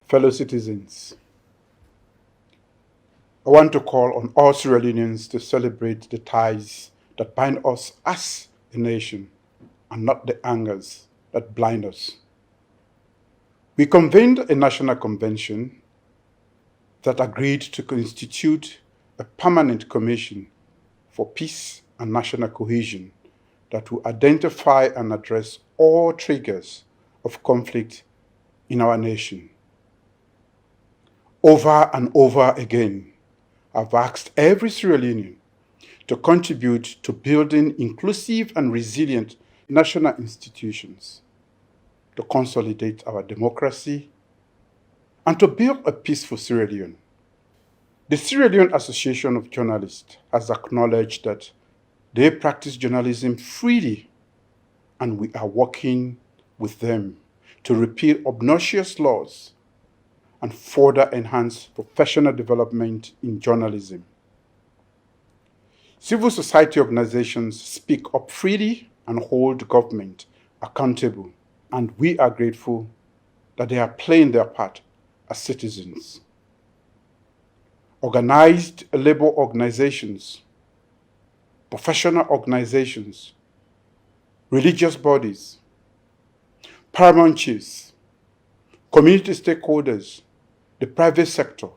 Fellow citizens, I want to call on all Sierra Leoneans to celebrate the ties that bind us as a nation and not the angers that blind us. We convened a national convention that agreed to constitute a permanent commission for peace and national cohesion that will identify and address all triggers of conflict in our nation. Over and over again, I've asked every Sierra Leonean to contribute to building inclusive and resilient national institutions, to consolidate our democracy, and to build a peaceful Sierra Leone. The Sierra Leone Association of Journalists has acknowledged that they practice journalism freely, and we are working with them to repeal obnoxious laws and further enhance professional development in journalism. Civil society organizations speak up freely and hold government accountable, and we are grateful that they are playing their part as citizens. Organized labor organizations, professional organizations, religious bodies, paramount chiefs, community stakeholders, the private sector,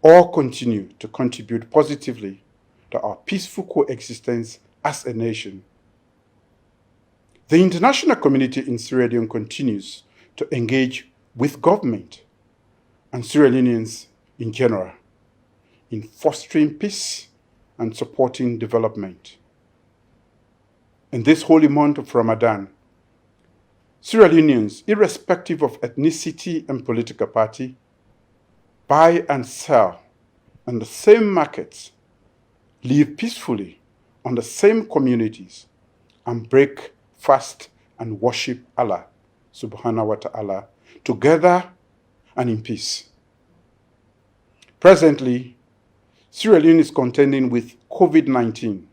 all continue to contribute positively to our peaceful coexistence as a nation. The international community in Sierra Leone continues to engage with government and Sierra Leoneans in general in fostering peace and supporting development. In this holy month of Ramadan, Sierra Leoneans, irrespective of ethnicity and political party, buy and sell in the same markets, live peacefully on the same communities, and break fast and worship Allah subhanahu wa ta'ala together and in peace. Presently, Sierra Leone is contending with COVID-19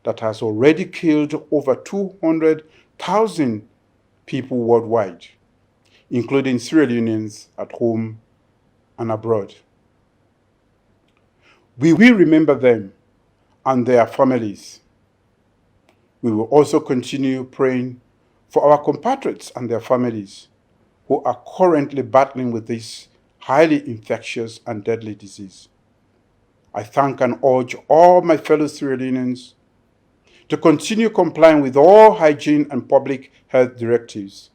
that has already killed over 200,000 people worldwide, including Sierra Leoneans at home and abroad. We will remember them and their families. We will also continue praying for our compatriots and their families who are currently battling with this highly infectious and deadly disease. I thank and urge all my fellow Sierra Leoneans to continue complying with all hygiene and public health directives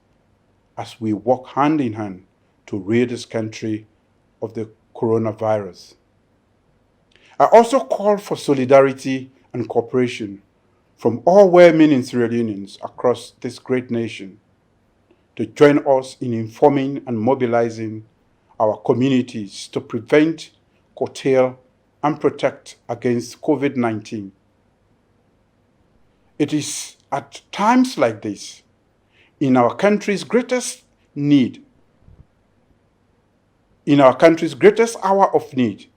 as we work hand in hand to rid this country of the coronavirus. I also call for solidarity and cooperation from all well-meaning Sierra Leoneans across this great nation to join us in informing and mobilizing our communities to prevent, curtail, and protect against COVID-19. It is at times like this, in our country's greatest need, in our country's greatest hour of need,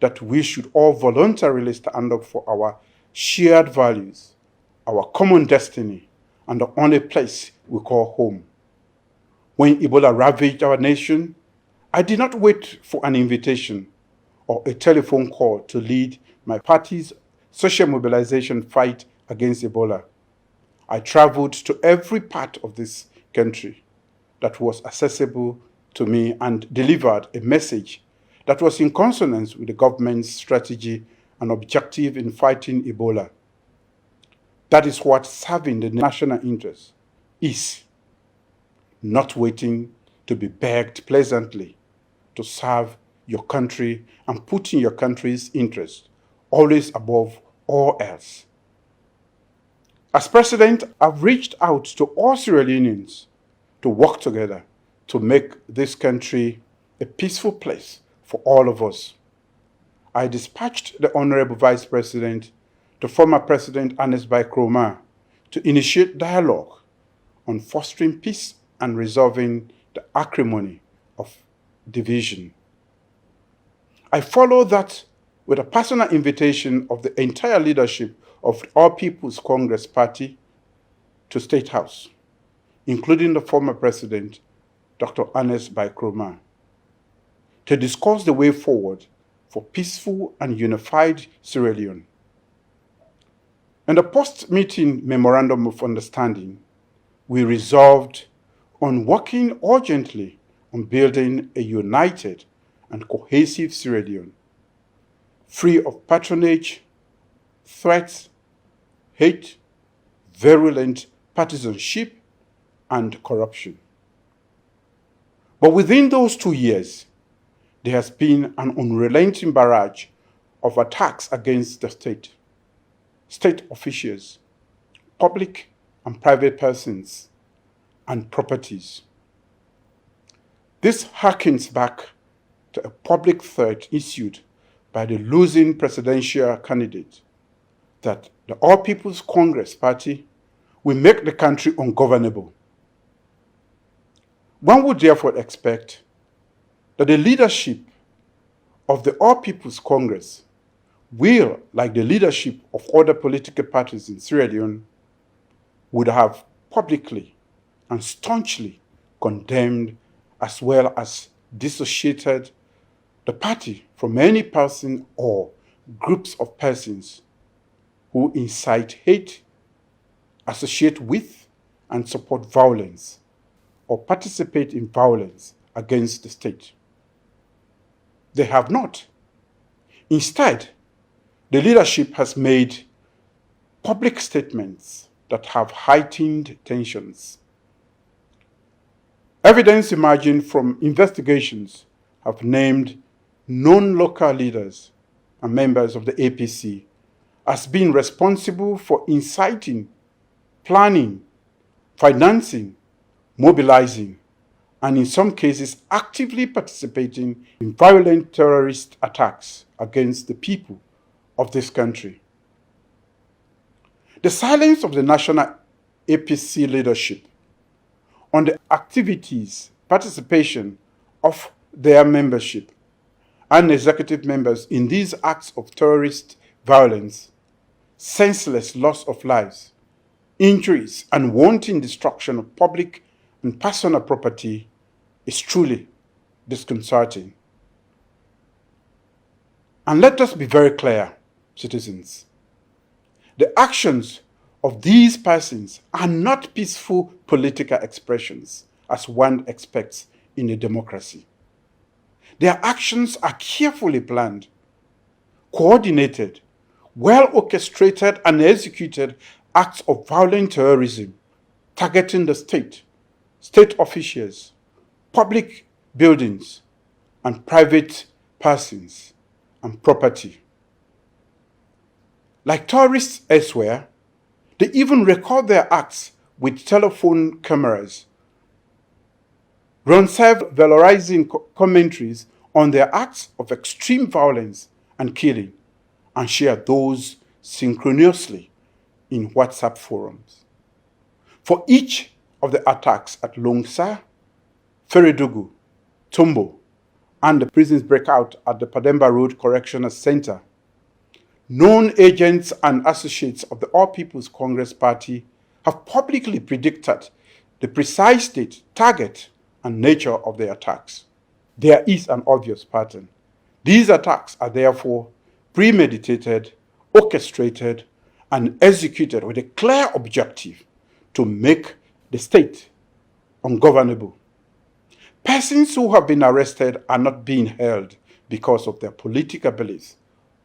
that we should all voluntarily stand up for our shared values, our common destiny, and the only place we call home. When Ebola ravaged our nation, I did not wait for an invitation or a telephone call to lead my party's social mobilization fight against Ebola. I traveled to every part of this country that was accessible to me and delivered a message that was in consonance with the government's strategy and objective in fighting Ebola. That is what serving the national interest is, not waiting to be begged pleasantly to serve your country and putting your country's interest always above all else. As president, I've reached out to all Sierra Leoneans to work together to make this country a peaceful place for all of us. I dispatched the Honorable Vice President to former President Ernest Bai Koroma to initiate dialogue on fostering peace and resolving the acrimony of division. I follow that with a personal invitation of the entire leadership of All People's Congress Party to State House, including the former President, Dr. Ernest Bai Koroma. to discuss the way forward for peaceful and unified Sierra Leone. In the post-meeting memorandum of understanding, we resolved on working urgently on building a united and cohesive Sierra Leone, free of patronage, threats, hate, virulent partisanship, and corruption. But within those 2 years, there has been an unrelenting barrage of attacks against the state officials, public and private persons, and properties. This harkens back to a public threat issued by the losing presidential candidate that the All People's Congress Party will make the country ungovernable. One would therefore expect that the leadership of the All People's Congress will, like the leadership of other political parties in Sierra Leone, would have publicly and staunchly condemned as well as dissociated the party from any person or groups of persons who incite hate, associate with, and support violence, or participate in violence against the state. They have not. Instead, the leadership has made public statements that have heightened tensions. Evidence emerging from investigations have named known local leaders and members of the APC as being responsible for inciting, planning, financing, mobilizing, and in some cases actively participating in violent terrorist attacks against the people of this country. The silence of the national APC leadership on the activities, participation of their membership and executive members in these acts of terrorist violence, senseless loss of lives, injuries, and wanton destruction of public and personal property is truly disconcerting. And let us be very clear, citizens. The actions of these persons are not peaceful political expressions, as one expects in a democracy. Their actions are carefully planned, coordinated, well-orchestrated and executed acts of violent terrorism targeting the state officials, public buildings, and private persons and property. Like tourists elsewhere, they even record their acts with telephone cameras, run self-valorizing commentaries on their acts of extreme violence and killing, and share those synchronously in WhatsApp forums. For each of the attacks at Longsa, Feridugu, Tombo, and the prisons breakout at the Pademba Road Correctional Center, known agents and associates of the All People's Congress Party have publicly predicted the precise date, target, and nature of the attacks. There is an obvious pattern. These attacks are therefore premeditated, orchestrated, and executed with a clear objective to make the state ungovernable. Persons who have been arrested are not being held because of their political beliefs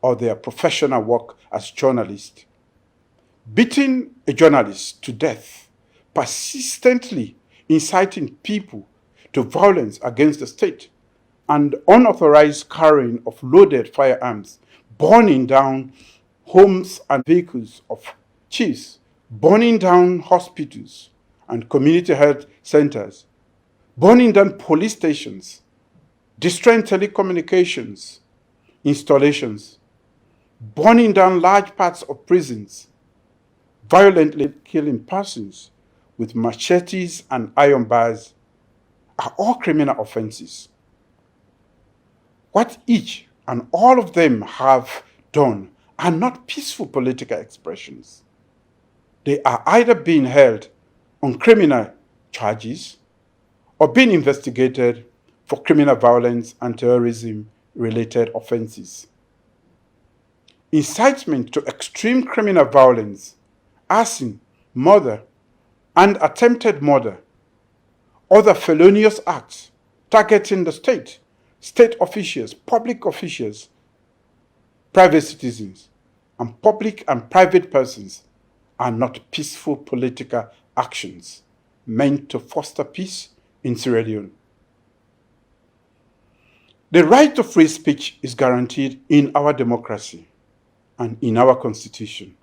or their professional work as journalists. Beating a journalist to death, persistently inciting people to violence against the state, and unauthorized carrying of loaded firearms, burning down homes and vehicles of chiefs, burning down hospitals and community health centers, burning down police stations, destroying telecommunications installations, burning down large parts of prisons, violently killing persons with machetes and iron bars are all criminal offenses. What each and all of them have done are not peaceful political expressions. They are either being held on criminal charges or being investigated for criminal violence and terrorism-related offenses. Incitement to extreme criminal violence, arson, murder, and attempted murder, other felonious acts targeting the state, state officials, public officials, private citizens, and public and private persons are not peaceful political actions meant to foster peace in Sierra Leone. The right to free speech is guaranteed in our democracy and in our constitution.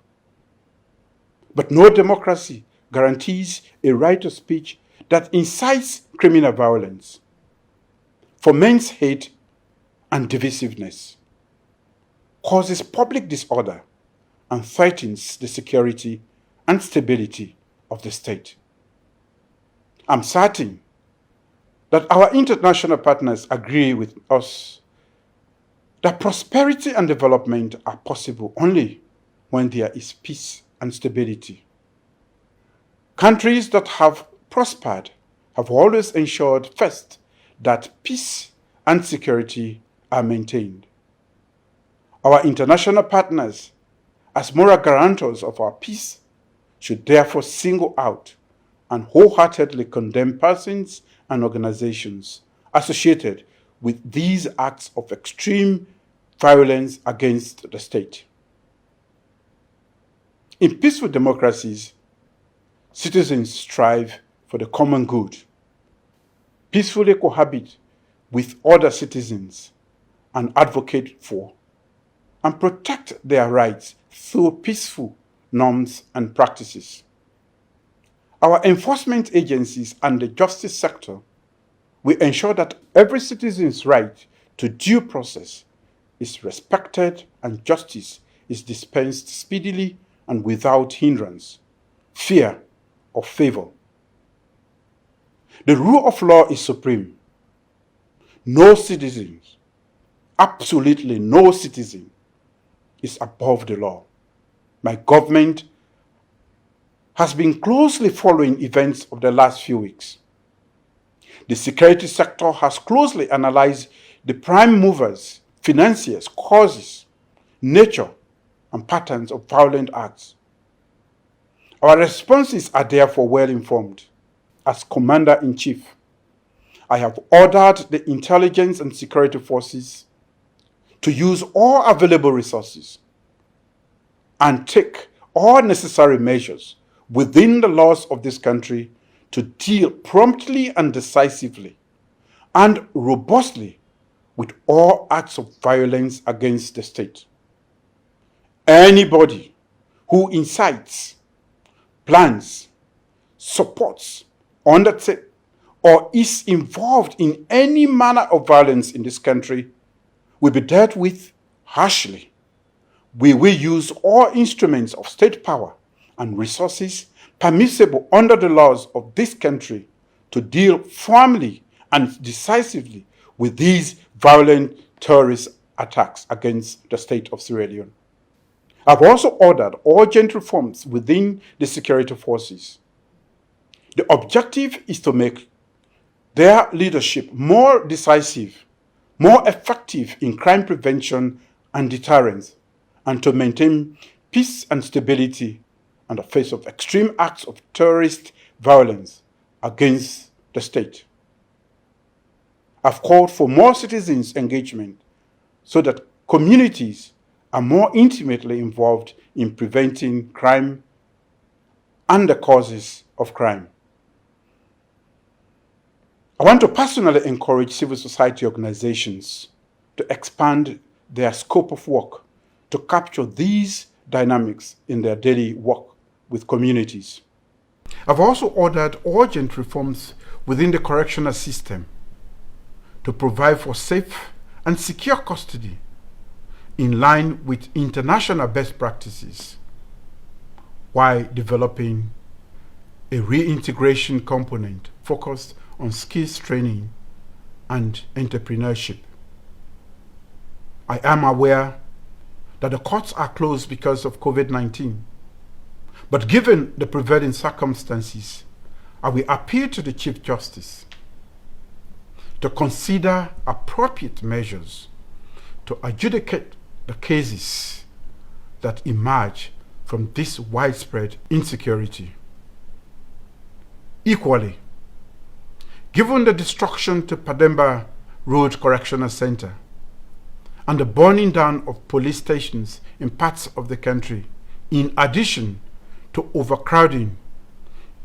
But no democracy guarantees a right to speech that incites criminal violence, foments hate and divisiveness, causes public disorder, and threatens the security and stability of the state. I'm certain that our international partners agree with us that prosperity and development are possible only when there is peace and stability. Countries that have prospered have always ensured first that peace and security are maintained. Our international partners, as moral guarantors of our peace, should therefore single out and wholeheartedly condemn persons and organizations associated with these acts of extreme violence against the state. In peaceful democracies, citizens strive for the common good, peacefully cohabit with other citizens, and advocate for and protect their rights through peaceful norms and practices. Our enforcement agencies and the justice sector will ensure that every citizen's right to due process is respected and justice is dispensed speedily and without hindrance, fear, or favor. The rule of law is supreme. No citizen, absolutely no citizen, is above the law. My government has been closely following events of the last few weeks. The security sector has closely analyzed the prime movers, financiers, causes, nature, and patterns of violent acts. Our responses are therefore well informed. As Commander-in-Chief, I have ordered the intelligence and security forces to use all available resources and take all necessary measures within the laws of this country to deal promptly and decisively and robustly with all acts of violence against the state. Anybody who incites, plans, supports, undertakes, or is involved in any manner of violence in this country will be dealt with harshly. We will use all instruments of state power and resources permissible under the laws of this country to deal firmly and decisively with these violent terrorist attacks against the state of Sierra Leone. I've also ordered urgent reforms within the security forces. The objective is to make their leadership more decisive, more effective in crime prevention and deterrence, and to maintain peace and stability in the face of extreme acts of terrorist violence against the state. I've called for more citizens' engagement so that communities are more intimately involved in preventing crime and the causes of crime. I want to personally encourage civil society organizations to expand their scope of work to capture these dynamics in their daily work with communities. I've also ordered urgent reforms within the correctional system to provide for safe and secure custody in line with international best practices, while developing a reintegration component focused on skills training and entrepreneurship. I am aware that the courts are closed because of COVID-19, but given the prevailing circumstances, I will appeal to the Chief Justice to consider appropriate measures to adjudicate the cases that emerge from this widespread insecurity. Equally, given the destruction to Pademba Road Correctional Center and the burning down of police stations in parts of the country, in addition to overcrowding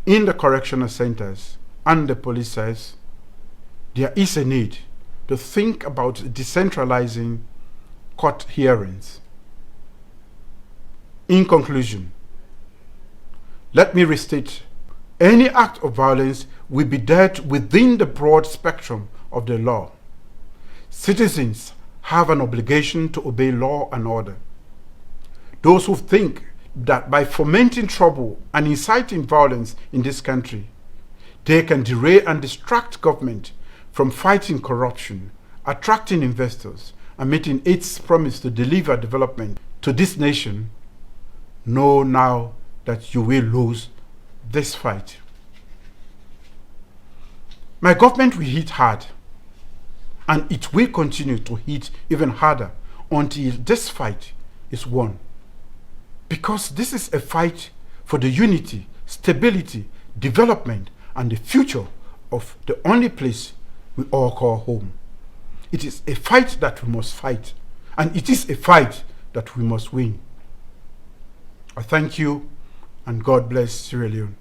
in the correctional centers and the police cells, there is a need to think about decentralizing court hearings. In conclusion, let me restate, any act of violence will be dealt within the broad spectrum of the law. Citizens have an obligation to obey law and order. Those who think that by fomenting trouble and inciting violence in this country, they can derail and distract government from fighting corruption, attracting investors, and meeting its promise to deliver development to this nation, know now that you will lose this fight. My government will hit hard, and it will continue to hit even harder until this fight is won. Because this is a fight for the unity, stability, development, and the future of the only place we all call home. It is a fight that we must fight, and it is a fight that we must win. I thank you, and God bless Sierra Leone.